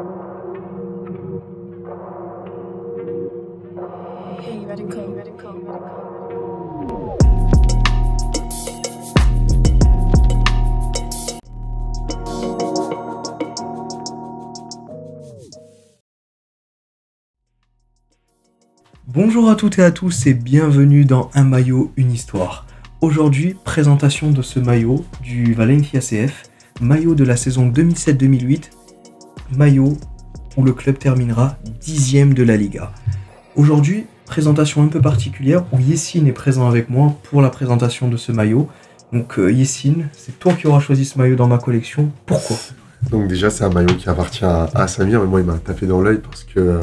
Hey, let it go, let it go, let it go. Bonjour à toutes et à tous et bienvenue dans Un maillot, une histoire. Aujourd'hui, présentation de ce maillot du Valencia CF, maillot de la saison 2007-2008, maillot où le club terminera 10e de la Liga. Aujourd'hui, présentation un peu particulière où Yessine est présent avec moi pour la présentation de ce maillot. Donc Yessine, c'est toi qui auras choisi ce maillot dans ma collection. Pourquoi ? Donc déjà, c'est un maillot qui appartient à Samir, mais moi, il m'a tapé dans l'œil parce que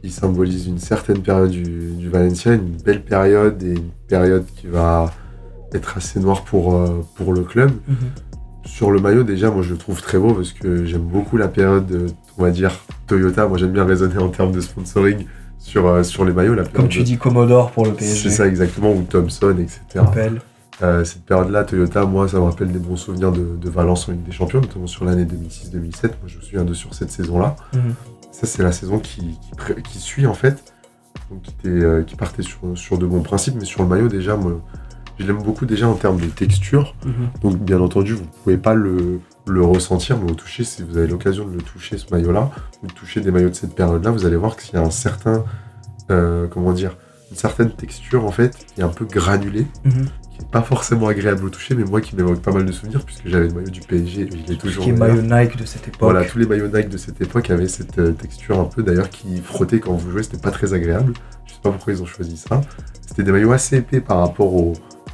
il symbolise une certaine période du Valencia, une belle période et une période qui va être assez noire pour le club. Sur le maillot, déjà, moi, je le trouve très beau parce que j'aime beaucoup la période, on va dire, Toyota. Moi, j'aime bien raisonner en termes de sponsoring sur les maillots. Comme tu dis, Commodore pour le PSG. C'est ça, exactement, ou Thomson, etc. Appel. Cette période-là, Toyota, moi, ça me rappelle des bons souvenirs de Valence en Ligue des Champions, notamment sur l'année 2006-2007. Moi, je me souviens sur cette saison-là. Ça, c'est la saison qui suit, en fait, donc qui partait sur de bons principes. Mais sur le maillot, déjà, moi, je l'aime beaucoup déjà en termes de texture. Donc, bien entendu, vous ne pouvez pas le ressentir, mais au toucher, si vous avez l'occasion de le toucher, ce maillot-là, ou de toucher des maillots de cette période-là, vous allez voir qu'il y a une certaine texture, en fait, qui est un peu granulée, qui n'est pas forcément agréable au toucher, mais moi qui m'évoque pas mal de souvenirs, puisque j'avais le maillot du PSG, je l'ai toujours. Qui est maillot Nike de cette époque. Voilà, tous les maillots Nike de cette époque avaient cette texture un peu, d'ailleurs, qui frottait quand vous jouez, c'était pas très agréable. Je sais pas pourquoi ils ont choisi ça. C'était des maillots assez épais par rapport aux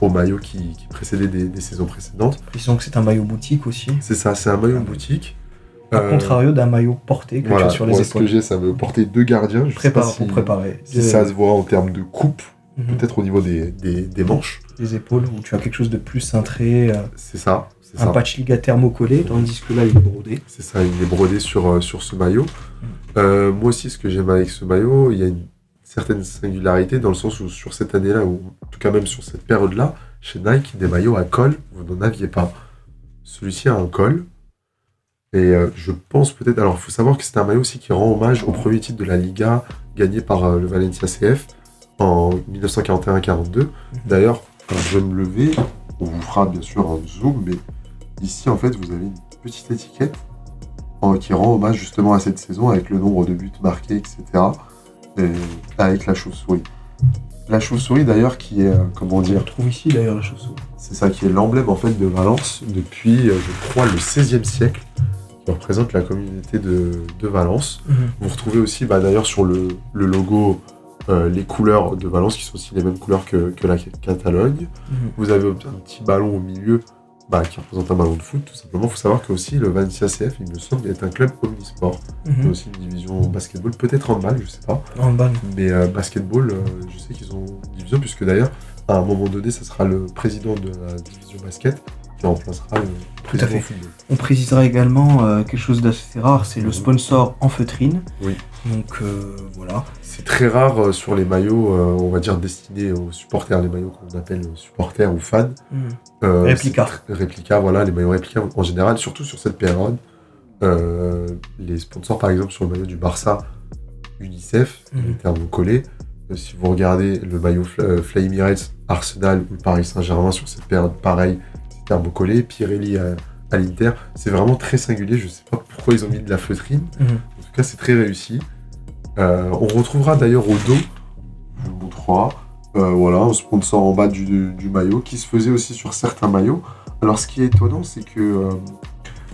maillots qui précédaient des saisons précédentes. Disons que c'est un maillot boutique aussi. C'est ça, c'est un maillot boutique. À contrario d'un maillot porté que tu as sur les moi, épaules. Ce que j'ai, ça me porter deux gardiens. Je sais pas pour préparer. Si ça se voit en termes de coupe, peut-être au niveau des manches. Les épaules, où tu as quelque chose de plus cintré. C'est ça. Un patch Liga thermocollé, tandis que là, il est brodé. C'est ça, il est brodé sur ce maillot. Moi aussi, ce que j'aime avec ce maillot, il y a une certaine singularité dans le sens où sur cette année-là, ou en tout cas même sur cette période-là, chez Nike, des maillots à col, vous n'en aviez pas. Celui-ci a un col. Et je pense peut-être... Alors, il faut savoir que c'est un maillot aussi qui rend hommage au premier titre de la Liga gagné par le Valencia CF en 1941-42. D'ailleurs, quand je vais me lever, on vous fera bien sûr un zoom, mais ici, en fait, vous avez une petite étiquette qui rend hommage justement à cette saison avec le nombre de buts marqués, etc. Et avec la chauve-souris. La chauve-souris, d'ailleurs, qui est, On trouve ici, d'ailleurs, la chauve-souris. C'est ça, qui est l'emblème, en fait, de Valence depuis, je crois, le XVIe siècle, qui représente la communauté de Valence. Vous retrouvez aussi, d'ailleurs, sur le logo, les couleurs de Valence, qui sont aussi les mêmes couleurs que la Catalogne. Vous avez un petit ballon au milieu, qui représente un ballon de foot, tout simplement. Il faut savoir que aussi le Valencia CF, il me semble, est un club omnisport. Il y a aussi une division basketball, peut-être handball, je sais pas. Handball. Mais basketball, je sais qu'ils ont une division, puisque d'ailleurs, à un moment donné, ça sera le président de la division basket qui remplacera le président football. On précisera également quelque chose d'assez rare, c'est le sponsor en feutrine. Oui. Donc voilà. C'est très rare sur les maillots, on va dire destinés aux supporters, les maillots qu'on appelle supporters ou fans. Réplica, voilà, les maillots réplica en général, surtout sur cette période. Les sponsors, par exemple, sur le maillot du Barça, UNICEF, les termes collés. Si vous regardez le maillot Fly Emirates, Arsenal ou le Paris Saint-Germain sur cette période, pareil, c'est termes collés. Pirelli à l'Inter, c'est vraiment très singulier. Je sais pas pourquoi ils ont mis de la feutrine. En tout cas, c'est très réussi. On retrouvera d'ailleurs au dos, je vous montrerai, voilà, un sponsor en bas du maillot qui se faisait aussi sur certains maillots. Alors, ce qui est étonnant, c'est que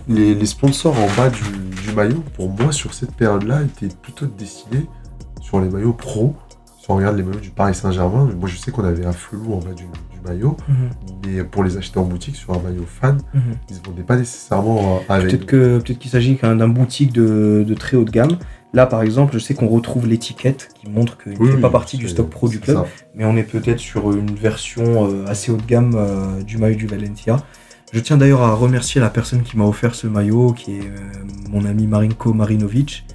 les sponsors en bas du maillot, pour moi, sur cette période-là, étaient plutôt destinés sur les maillots pro. Si on regarde les maillots du Paris Saint-Germain, moi, je sais qu'on avait un flelou en bas du maillot, mais pour les acheter en boutique sur un maillot fan, ils ne se vendaient pas nécessairement avec. Peut-être qu'il s'agit d'un boutique de très haut de gamme. Là, par exemple, je sais qu'on retrouve l'étiquette qui montre qu'il ne fait pas partie du stock pro du club, mais on est peut-être sur une version assez haut de gamme du maillot du Valencia. Je tiens d'ailleurs à remercier la personne qui m'a offert ce maillot, qui est mon ami Marinko Marinovic,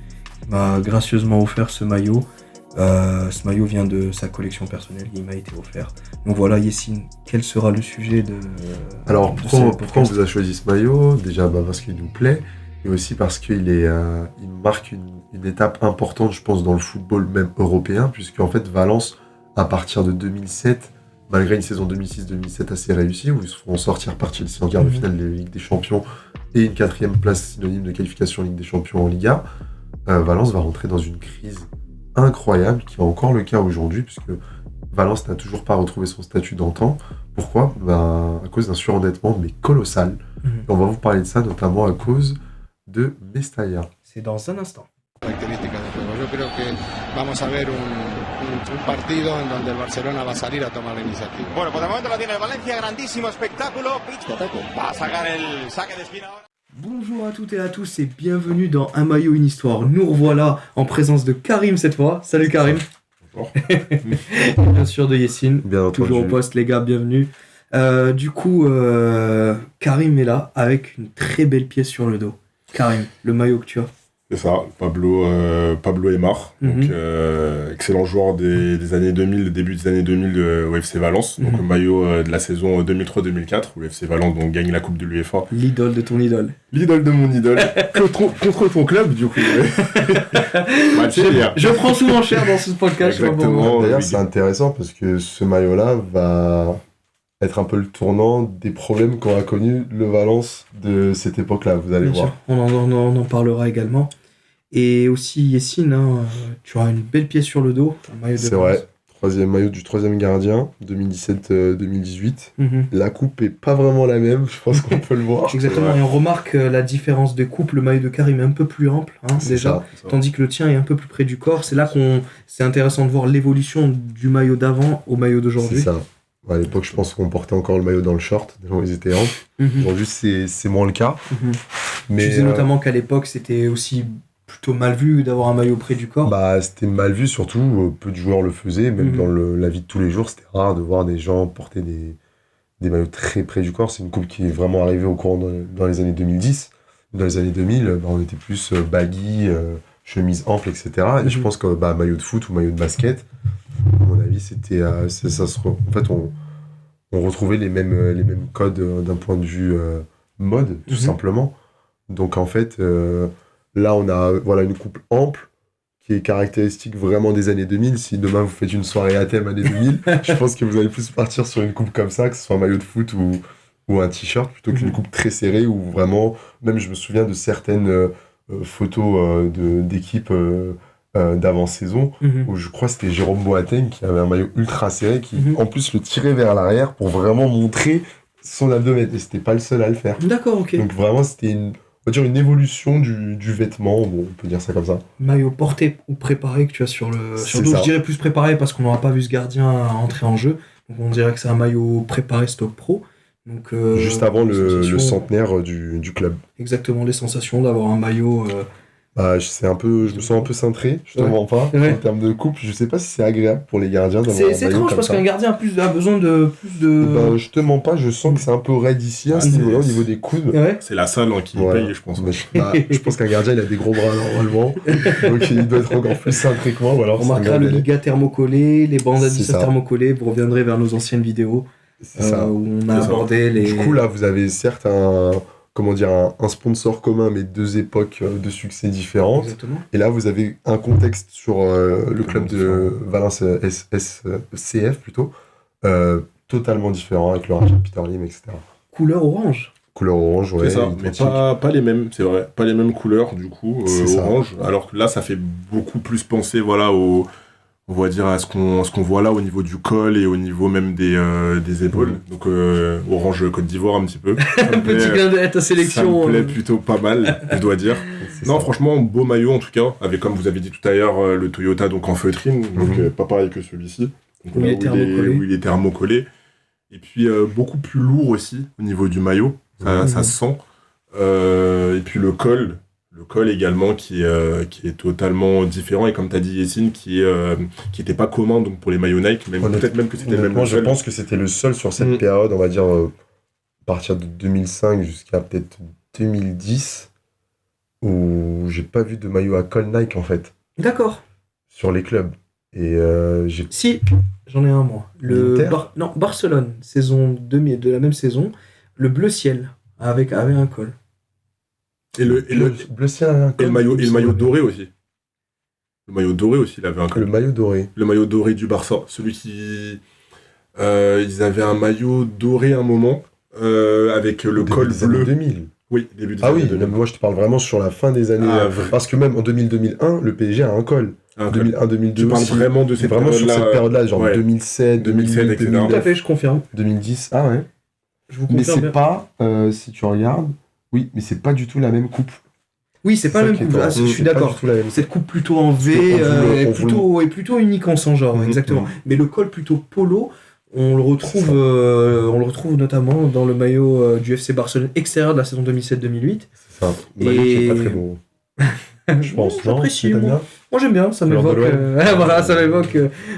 qui m'a gracieusement offert ce maillot. Ce maillot vient de sa collection personnelle, il m'a été offert. Donc voilà, Yessine, quel sera le sujet de... Alors, pourquoi on vous a choisi ce maillot ? Déjà parce qu'il nous plaît, et aussi parce qu'il il marque une étape importante, je pense, dans le football même européen, puisque en fait Valence, à partir de 2007, malgré une saison 2006-2007 assez réussie, où ils se feront sortir par Chelsea en quart de finale de Ligue des Champions et une 4e place synonyme de qualification en Ligue des Champions en Liga, Valence va rentrer dans une crise incroyable, qui est encore le cas aujourd'hui, puisque Valence n'a toujours pas retrouvé son statut d'antan. Pourquoi ? À cause d'un surendettement, mais colossal. Et on va vous parler de ça, notamment à cause de Mestalla. C'est dans un instant. Características de juego. Yo creo que vamos a ver un partido en donde el Barcelona va a salir a tomar la iniciativa. Bueno, pues de momento lo tiene el Valencia, grandísimo espectáculo. Va a sacar el saque de esquina ahora. Bonjour à toutes et à tous et bienvenue dans Un maillot, une histoire. Nous revoilà en présence de Karim cette fois. Salut Karim. Bonjour. Bien sûr de Yessine. Bien entendu. Toujours au poste les gars, bienvenue. Karim est là avec une très belle pièce sur le dos. Karim, le maillot que tu as. C'est ça, Pablo Aimar, donc excellent joueur des années 2000, début des années 2000 au FC Valence, donc le maillot de la saison 2003-2004 où le FC Valence donc, gagne la Coupe de l'UEFA. L'idole de ton idole. L'idole de mon idole, contre ton club du coup. Je prends souvent cher dans ce podcast. Exactement. D'ailleurs, c'est intéressant parce que ce maillot-là va être un peu le tournant des problèmes qu'aura connu le Valence de cette époque-là, vous allez Bien voir. sûr, on en parlera également. Et aussi Yessine, tu auras une belle pièce sur le dos. Un maillot de C'est Valence. vrai, maillot du troisième gardien, 2017-2018. Mhm. La coupe est pas vraiment la même, je pense qu'on peut le voir. Exactement, Ouais. et on remarque la différence de coupe. Le maillot de Karim est un peu plus ample, C'est déjà, ça. tandis que le tien est un peu plus près du corps. C'est là c'est intéressant de voir l'évolution du maillot d'avant au maillot C'est d'aujourd'hui. ça. À l'époque, je pense qu'on portait encore le maillot dans le short, déjà ils étaient amples. Mhm. Aujourd'hui, c'est moins le cas. Mhm. Mais Tu disais notamment qu'à l'époque, c'était aussi plutôt mal vu d'avoir un maillot près du corps. c'était mal vu, surtout, peu de joueurs le faisaient, même Mhm. dans la vie de tous les jours, c'était rare de voir des gens porter des maillots très près du corps. C'est une coupe qui est vraiment arrivée au courant dans les années 2010. Dans les années 2000, on était plus baggy, chemise ample, etc. Et je Mhm. pense que maillot de foot ou maillot de basket, à mon avis, c'était en fait, on retrouvait les mêmes codes d'un point de vue mode, tout Mhm. simplement. Donc en fait, là, on a une coupe ample qui est caractéristique vraiment des années 2000. Si demain vous faites une soirée à thème années 2000, je pense que vous allez plus partir sur une coupe comme ça, que ce soit un maillot de foot ou un t-shirt, plutôt qu'une coupe très serrée où vraiment, même je me souviens de certaines photos d'équipes d'avant-saison, Mhm. où je crois que c'était Jérôme Boateng qui avait un maillot ultra serré, qui Mhm. en plus le tirait vers l'arrière pour vraiment montrer son abdomen. Et c'était pas le seul à le faire. D'accord, ok. Donc vraiment, c'était on va dire une évolution du vêtement, bon, on peut dire ça comme ça. Maillot porté ou préparé que tu as sur le C'est dos. ça. Je dirais plus préparé parce qu'on n'aura pas vu ce gardien entrer en jeu. Donc on dirait que c'est un maillot préparé stock pro. Donc, Juste avant les le sensations- centenaire du club. Exactement, les sensations d'avoir un maillot. Je me sens un peu cintré, je te Ouais. mens pas, Ouais. en termes de coupe. Je sais pas si c'est agréable pour les gardiens d'avoir un C'est maillot étrange comme parce ça. qu'un gardien a besoin de plus de. Je te mens pas, je sens que c'est un peu raide ici, à Ah, ce c'est- niveau-là, au niveau des coudes. Ouais. C'est la salle qui Ouais. paye, je pense. Mais je pense qu'un gardien, il a des gros bras normalement, donc il doit être encore plus cintré que moi. Ou alors On c'est un remarquera le gars Liga thermocollé, les bandes C'est Adidas ça. thermocollées. Vous reviendrez vers nos anciennes vidéos C'est ça. où on a C'est ça. abordé les. Du coup, là, vous avez certes un sponsor commun, mais deux époques de succès différentes. Exactement. Et là, vous avez un contexte sur le club de Valence SCF plutôt, totalement différent avec le rachat de Peter Lim, etc. Couleur orange. Couleur orange, ouais, C'est ça, mais identique. pas les mêmes, c'est vrai. Pas les mêmes couleurs, du coup, C'est ça. orange. Alors que là, ça fait beaucoup plus penser, voilà, on va dire à ce qu'on voit là au niveau du col et au niveau même des épaules. Donc, orange Côte d'Ivoire, un petit peu. Ça me Petit plaît, clin d'œil à ta ça sélection. me plaît plutôt pas mal, je dois dire. C'est Non, ça. franchement, beau maillot en tout cas, avec comme vous avez dit tout à l'heure, le Toyota donc en feutrine, donc Mhm. pas pareil que celui-ci. Donc, Où il est thermocollé. où il est thermocollé. Et puis beaucoup plus lourd aussi au niveau du maillot, ça se sent. Et puis le col également qui est totalement différent et comme tu as dit Yessine, qui était pas commun donc pour les maillots Nike, même peut-être même que c'était le même Honnêtement, je modèle. pense que c'était le seul sur cette Mm. période, on va dire, à partir de 2005 jusqu'à peut-être 2010, où j'ai pas vu de maillot à col Nike, en fait, D'accord. sur les clubs. Et j'ai... Si, j'en ai un moi. L'Inter Barcelone, saison 2000, de la même saison, le bleu ciel avec un col. Et le bleu ciel avait un col. Et le maillot doré aussi. Le maillot doré aussi, il avait un col. Le maillot doré. Le maillot doré du Barça. Celui qui... ils avaient un maillot doré à un moment, avec le col bleu. 2000. Oui, début des années 2000. non, moi je te parle vraiment sur la fin des années. Parce que même en 2000-2001, le PSG a un col. 2001-2002 tu parles vraiment de cette vraiment sur cette période-là, genre 2007, 2008, 2009. Tout à fait, je confirme. 2010, ah ouais. Je vous Mais confirme. c'est pas, si tu regardes, oui, mais c'est pas du tout la même coupe. Oui, c'est pas la même coupe. Ah, je suis d'accord. Cette coupe plutôt en V est plutôt unique en son genre, exactement. Mais le col plutôt polo, on le retrouve notamment dans le maillot du FC Barcelone extérieur de la saison 2007-2008. C'est ça. Le maillot qui est pas très beau. Je pense. J'apprécie. Moi j'aime bien, ça m'évoque, ça m'évoque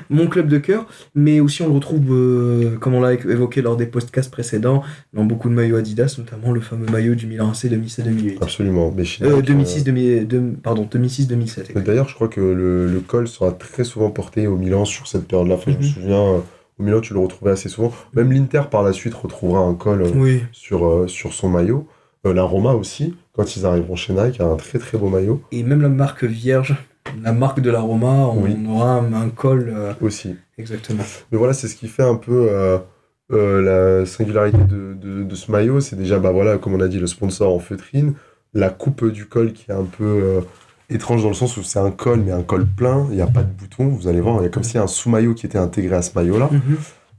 mon club de cœur, mais aussi on le retrouve, comme on l'a évoqué lors des podcasts précédents, dans beaucoup de maillots Adidas, notamment le fameux maillot du Milan AC 2007-2008. Absolument. Mais 2006-2007. D'ailleurs, je crois que le col sera très souvent porté au Milan sur cette période-là. Enfin, je me souviens, au Milan, tu le retrouvais assez souvent. Même l'Inter, par la suite, retrouvera un col sur son maillot. La Roma aussi, quand ils arriveront chez Nike, a un très très beau maillot. Et même la marque Vierge, la marque de la Roma, on aura un col. Aussi. Exactement. Mais voilà, c'est ce qui fait un peu la singularité de ce maillot. C'est déjà, comme on a dit, le sponsor en feutrine, la coupe du col qui est un peu étrange dans le sens où c'est un col, mais un col plein, il n'y a pas de bouton, vous allez voir, il y a comme s'il y a un sous-maillot qui était intégré à ce maillot-là.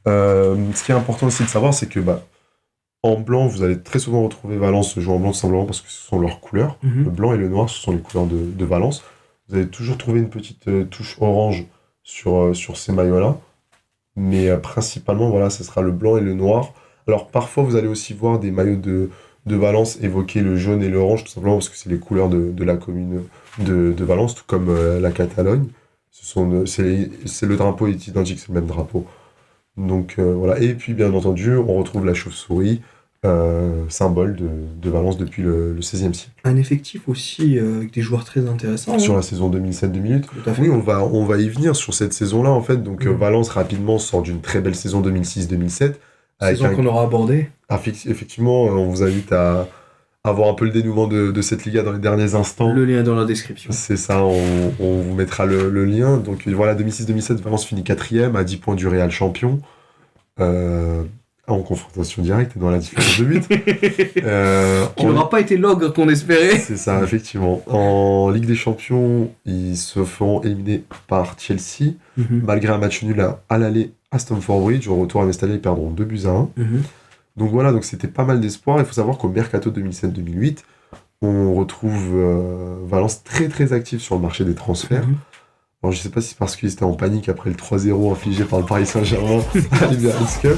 Ce qui est important aussi de savoir, c'est que en blanc, vous allez très souvent retrouver Valence jouer en blanc tout simplement parce que ce sont leurs couleurs. Le blanc et le noir, ce sont les couleurs de Valence. Vous allez toujours trouver une petite touche orange sur ces maillots-là. Mais principalement, voilà, ce sera le blanc et le noir. Alors parfois, vous allez aussi voir des maillots de Valence évoquer le jaune et l'orange, tout simplement parce que c'est les couleurs de la commune de Valence, tout comme la Catalogne. C'est le drapeau est identique, c'est le même drapeau. Donc voilà. Et puis, bien entendu, on retrouve la chauve-souris, symbole de Valence depuis le XVIe siècle. Un effectif aussi avec des joueurs très intéressants. Sur la saison 2007-2008. Oui, on va y venir sur cette saison-là, en fait. Donc Valence, rapidement, sort d'une très belle saison 2006-2007. Saison qu'on aura abordée. Effectivement, on vous invite à voir un peu le dénouement de cette Liga dans les derniers instants. Le lien est dans la description. C'est ça, on vous mettra le lien. Donc voilà, 2006-2007, Valence finit 4ème, à 10 points du Real champion. En confrontation directe dans la différence de but. Qui n'aura pas été l'ogre qu'on espérait. C'est ça, effectivement. En Ligue des Champions, ils se feront éliminer par Chelsea, malgré un match nul à l'aller à Stamford Bridge. Au retour à Mestalla, ils perdront 2-1. Donc voilà, donc c'était pas mal d'espoir. Il faut savoir qu'au Mercato 2007-2008, on retrouve Valence très très actif sur le marché des transferts. Alors je sais pas si c'est parce qu'ils étaient en panique après le 3-0 infligé par le Paris Saint-Germain à l'Emirates Cup,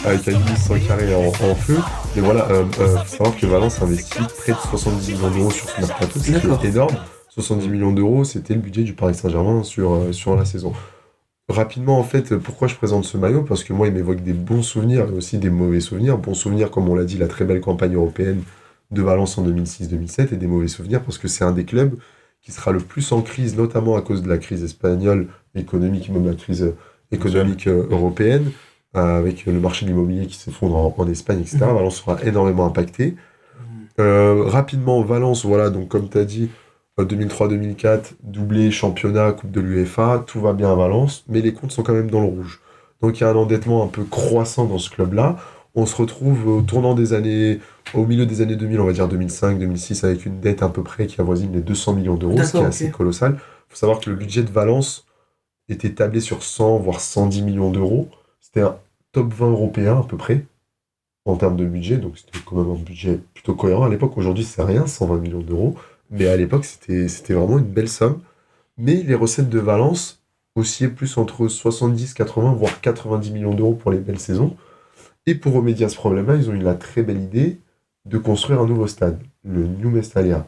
avec un Guinness sans carré en feu. Mais voilà, faut savoir que Valence investit près de 70 millions d'euros sur ce mercato, c'est énorme. 70 millions d'euros, c'était le budget du Paris Saint-Germain sur la saison. Rapidement, en fait, pourquoi je présente ce maillot ? Parce que moi, il m'évoque des bons souvenirs et aussi des mauvais souvenirs. Bons souvenirs, comme on l'a dit, la très belle campagne européenne de Valence en 2006-2007, et des mauvais souvenirs parce que c'est un des clubs qui sera le plus en crise, notamment à cause de la crise espagnole, économique, même la crise économique européenne, avec le marché de l'immobilier qui s'effondre en Espagne, etc. Valence sera énormément impacté. Rapidement, Valence, voilà, donc comme tu as dit, 2003-2004, doublé championnat, coupe de l'UEFA, tout va bien à Valence, mais les comptes sont quand même dans le rouge. Donc il y a un endettement un peu croissant dans ce club-là. On se retrouve au milieu des années 2000, on va dire 2005-2006, avec une dette à peu près qui avoisine les 200 millions d'euros, ce qui est assez colossal. Il faut savoir que le budget de Valence était tablé sur 100, voire 110 millions d'euros. C'était un top 20 européen à peu près, en termes de budget, donc c'était quand même un budget plutôt cohérent. À l'époque, aujourd'hui, c'est rien, 120 millions d'euros, mais à l'époque, c'était vraiment une belle somme. Mais les recettes de Valence oscillaient plus entre 70, 80, voire 90 millions d'euros pour les belles saisons. Et pour remédier à ce problème-là, ils ont eu la très belle idée de construire un nouveau stade, le New Mestalla.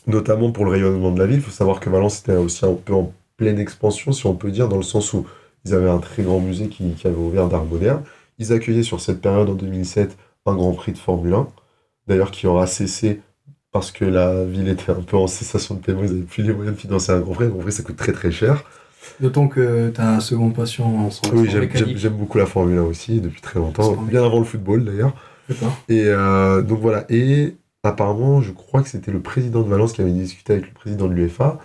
Notamment pour le rayonnement de la ville. Il faut savoir que Valence était aussi un peu en pleine expansion, si on peut dire, dans le sens où ils avaient un très grand musée qui avait ouvert d'art moderne. Ils accueillaient sur cette période, en 2007, un Grand Prix de Formule 1, d'ailleurs qui aura cessé parce que la ville était un peu en cessation de paiement, ils n'avaient plus les moyens de financer un Grand Prix. Un Grand Prix, ça coûte très très cher. D'autant que tu as un second passion en sport mécanique. J'aime beaucoup la Formule 1 aussi, depuis très longtemps, bien avant le football d'ailleurs. Et donc voilà, et apparemment, je crois que c'était le président de Valence qui avait discuté avec le président de l'UEFA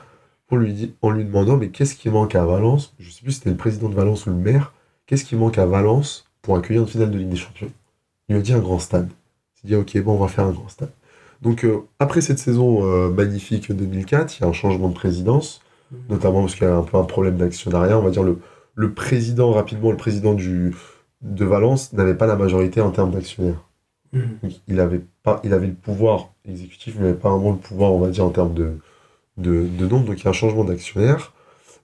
en lui demandant mais qu'est-ce qui manque à Valence? Je sais plus si c'était le président de Valence ou le maire. Qu'est-ce qui manque à Valence pour accueillir une finale de Ligue des Champions? Il m'a dit un grand stade. Il s'est dit ok, bon, on va faire un grand stade. Donc après cette saison magnifique 2004, il y a un changement de présidence, notamment parce qu'il y a un peu un problème d'actionnariat. On va dire le président, rapidement, le président de Valence n'avait pas la majorité en termes d'actionnaires. Donc, il avait le pouvoir exécutif, mais il n'avait pas vraiment le pouvoir, on va dire, en termes de nombre. Donc il y a un changement d'actionnaire.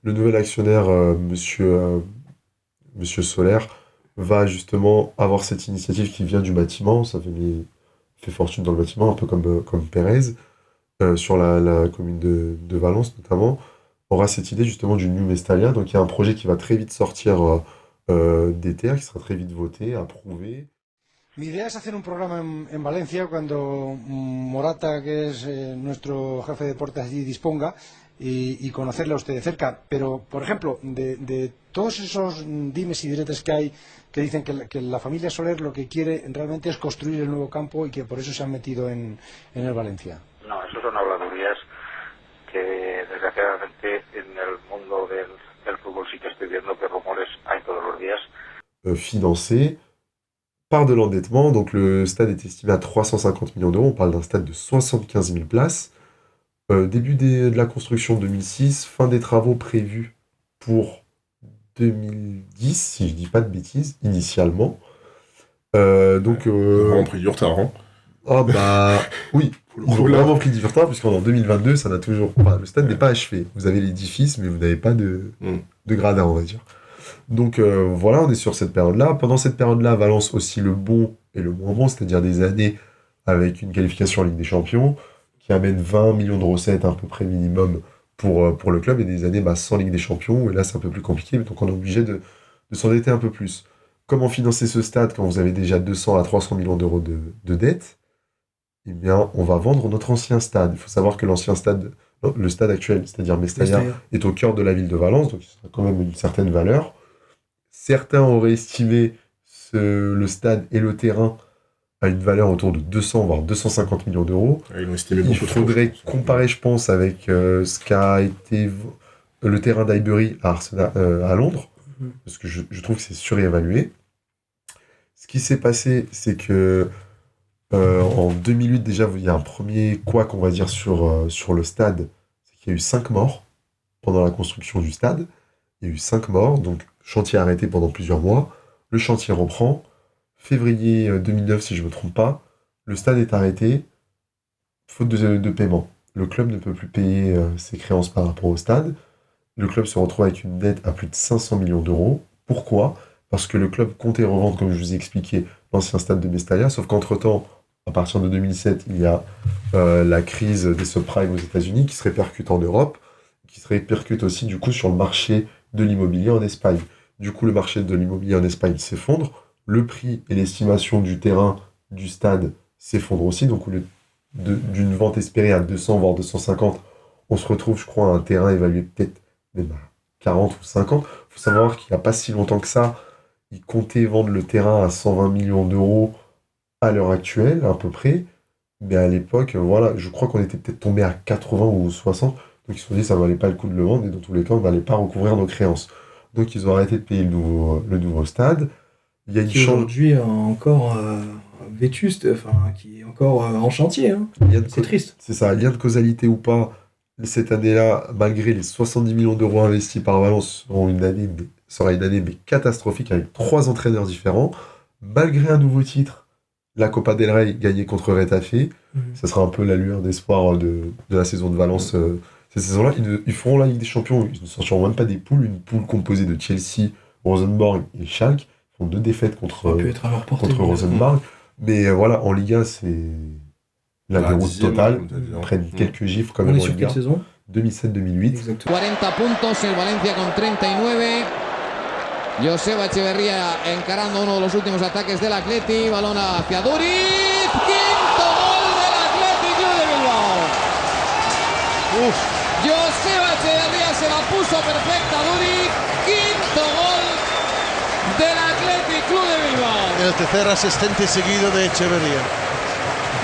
Le nouvel actionnaire, monsieur Solaire, va justement avoir cette initiative qui vient du bâtiment. Ça fait fortune dans le bâtiment, un peu comme Pérez, sur la commune de Valence notamment, aura cette idée justement du New Mestalla. Donc il y a un projet qui va très vite sortir des terres, qui sera très vite voté, approuvé. Mi idea es hacer un programa en Valencia cuando Morata, que es nuestro jefe de deportes allí, disponga y conocerle a usted de cerca. Pero, por ejemplo, de todos esos dimes y diretes que hay que dicen que la familia Soler lo que quiere realmente es construir el nuevo campo y que por eso se han metido en el Valencia. No, eso son habladurías que desgraciadamente en el mundo del fútbol sí que estoy viendo que rumores hay todos los días. Financé par de l'endettement, donc le stade est estimé à 350 millions d'euros, on parle d'un stade de 75 000 places. Début de la construction 2006, fin des travaux prévus pour 2010, si je dis pas de bêtises, initialement. Donc, On a pris du retard, hein. Ah bah oui, ils ont vraiment pris du retard, puisqu'en 2022, ça n'a toujours pas. Le stade n'est pas achevé. Vous avez l'édifice, mais vous n'avez pas de gradin, on va dire. Donc voilà, on est sur cette période-là. Pendant cette période-là, Valence aussi le bon et le moins bon, c'est-à-dire des années avec une qualification en Ligue des Champions, qui amène 20 millions de recettes à peu près minimum pour le club, et des années sans Ligue des Champions, et là c'est un peu plus compliqué, donc on est obligé de s'endetter un peu plus. Comment financer ce stade quand vous avez déjà 200 à 300 millions d'euros de dettes? Eh bien, on va vendre notre ancien stade. Il faut savoir que l'ancien stade, le stade actuel, c'est-à-dire Mestalla, est au cœur de la ville de Valence, donc il a quand même une certaine valeur. Certains auraient estimé le stade et le terrain à une valeur autour de 200 voire 250 millions d'euros. Il faudrait comparer, je pense, avec ce qu'a été le terrain d'Highbury à Londres, parce que je trouve que c'est surévalué. Ce qui s'est passé, c'est que en 2008, déjà, il y a un premier couac, on va dire, sur le stade. C'est qu'il y a eu 5 morts pendant la construction du stade. Il y a eu 5 morts, donc chantier arrêté pendant plusieurs mois. Le chantier reprend. Février 2009, si je ne me trompe pas, le stade est arrêté, faute de paiement. Le club ne peut plus payer ses créances par rapport au stade. Le club se retrouve avec une dette à plus de 500 millions d'euros. Pourquoi? Parce que le club comptait revendre, comme je vous ai expliqué, l'ancien stade de Mestalla, sauf qu'entre-temps, à partir de 2007, il y a la crise des subprimes aux États-Unis qui se répercute en Europe, qui se répercute aussi du coup sur le marché de l'immobilier en Espagne. Du coup, le marché de l'immobilier en Espagne s'effondre, le prix et l'estimation du terrain du stade s'effondrent aussi, donc au lieu d'une vente espérée à 200 voire 250, on se retrouve, je crois, à un terrain évalué peut-être même à 40 ou 50. Il faut savoir qu'il n'y a pas si longtemps que ça, ils comptaient vendre le terrain à 120 millions d'euros à l'heure actuelle, à peu près. Mais à l'époque, voilà, je crois qu'on était peut-être tombé à 80 ou 60. Donc ils se sont dit que ça ne valait pas le coup de le vendre, et dans tous les cas, on n'allait pas recouvrir nos créances. Donc ils ont arrêté de payer le nouveau stade. Il y a qui aujourd'hui encore vétuste, qui est encore en chantier. Hein. C'est triste. C'est ça, lien de causalité ou pas, cette année-là, malgré les 70 millions d'euros investis par Valence, sera une année mais catastrophique, avec 3 entraîneurs différents. Malgré un nouveau titre, la Copa del Rey gagnée contre Retafe, ça sera un peu la lueur d'espoir de la saison de Valence. Cette saison-là, ils feront la Ligue des Champions, ils ne sortiront même pas des poules, une poule composée de Chelsea, Rosenborg et Schalke. Ils font 2 défaites contre Rosenborg. Mais voilà, en Liga, c'est la déroute totale. Ils prennent quelques gifles quand même en Liga. Saison 2007-2008. 40 puntos, el Valencia con 39. Joseba Echeverría encarando uno de los últimos ataques del Atleti. Balón hacia Duriz. Quinto gol del Athletic Club de Bilbao. Joseba Echeverría se la puso perfecta a Duriz. Quinto gol del Athletic Club de Bilbao. El tercer asistente seguido de Echeverría.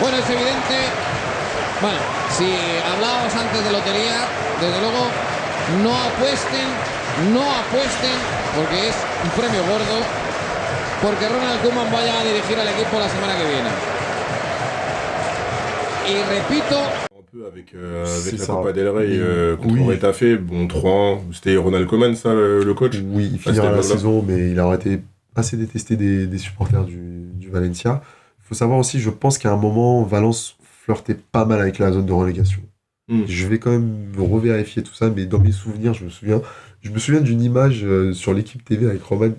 Bueno, es evidente. Bueno, si hablábamos antes de lotería, desde luego no apuesten, porque es un premio gordo, porque Ronald Koeman vaya a dirigir al equipo la semana que viene. Y repito. Un peu avec la Copa del Rey contre Retafe, bon 3-1, c'était Ronald Koeman ça le coach? Oui, il finira la saison, mais il aurait été assez détesté des supporters du Valencia. Il faut savoir aussi, je pense qu'à un moment, Valence flirtait pas mal avec la zone de relégation. Je vais quand même revérifier tout ça, mais dans mes souvenirs, je me souviens d'une image sur l'équipe TV avec Ronald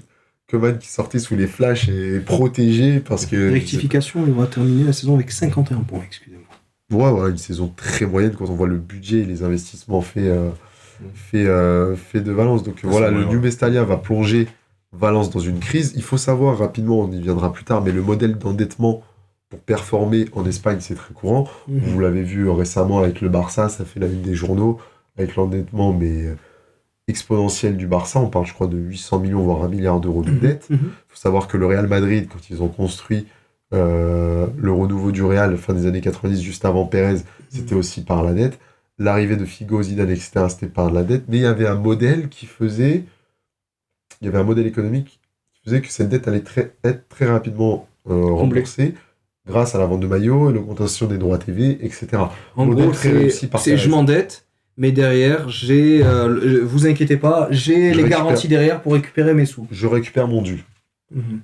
Koeman qui sortait sous les flashs et protégé parce que... Rectification, on va terminer la saison avec 51 points, excusez-moi. Ouais, voilà, une saison très moyenne quand on voit le budget et les investissements faits de Valence. Donc voilà, le New Mestalla va plonger Valence dans une crise. Il faut savoir rapidement, on y viendra plus tard, mais le modèle d'endettement pour performer en Espagne, c'est très courant. Vous l'avez vu récemment avec le Barça, ça fait la une des journaux, avec l'endettement exponentiel du Barça. On parle, je crois, de 800 millions, voire 1 milliard d'euros de dette. Il faut savoir que le Real Madrid, quand ils ont construit le renouveau du Real fin des années 90, juste avant Pérez, c'était aussi par la dette. L'arrivée de Figo, Zidane, etc., c'était par la dette. Mais il y avait un modèle économique qui faisait que cette dette allait être très rapidement remboursée grâce à la vente de maillots et l'augmentation des droits TV, etc. En gros, c'est je m'endette, mais derrière, vous inquiétez pas, j'ai les garanties derrière pour récupérer mes sous. Je récupère mon dû.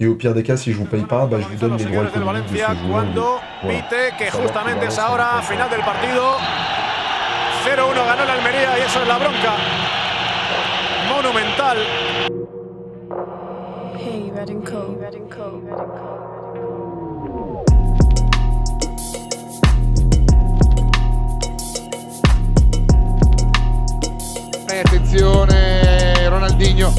Et au pire des cas, si je vous paye pas, je vous donne les droits économiques de ce joueur. Pite que justamente es ahora, final del partido. 0-1 ganó el Almería y eso es la bronca monumental. Hey, Red and Co. Attenzione Ronaldinho